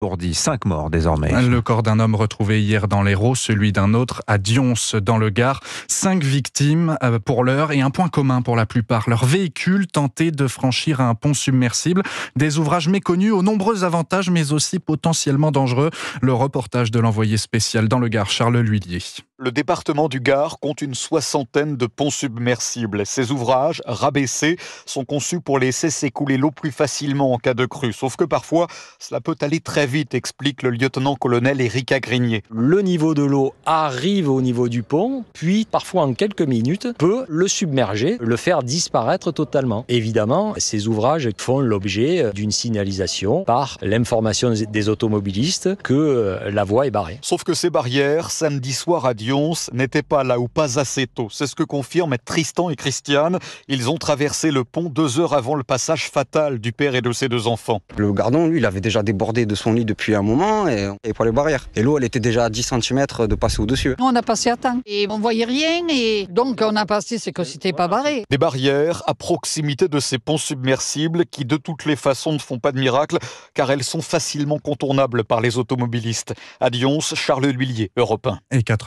Alourdi, 5 morts désormais. Le corps d'un homme retrouvé hier dans l'Hérault, celui d'un autre à Dions dans le Gard. 5 victimes pour l'heure et un point commun pour la plupart. Leur véhicule tentait de franchir un pont submersible. Des ouvrages méconnus aux nombreux avantages mais aussi potentiellement dangereux. Le reportage de l'envoyé spécial dans le Gard, Charles L'Huillier. Le département du Gard compte une 60aine de ponts submersibles. Ces ouvrages, rabaissés, sont conçus pour laisser s'écouler l'eau plus facilement en cas de crue. Sauf que parfois, cela peut aller très vite, explique le lieutenant-colonel Éric Agrigné. Le niveau de l'eau arrive au niveau du pont, puis parfois en quelques minutes peut le submerger, le faire disparaître totalement. Évidemment, ces ouvrages font l'objet d'une signalisation par l'information des automobilistes que la voie est barrée. Sauf que ces barrières, samedi soir à Dions, n'étaient pas là ou pas assez tôt. C'est ce que confirment Tristan et Christiane. Ils ont traversé le pont 2 heures avant le passage fatal du père et de ses 2 enfants. Le gardon, lui, il avait déjà débordé de son lit depuis un moment et pour les barrières. Et l'eau, elle était déjà à 10 cm de passer au-dessus. On a passé à temps et on voyait rien et donc on a passé, c'est que c'était pas barré. Des barrières à proximité de ces ponts submersibles qui de toutes les façons ne font pas de miracle car elles sont facilement contournables par les automobilistes. À Dions, Charles L'Huillier, Europe 1. Et 4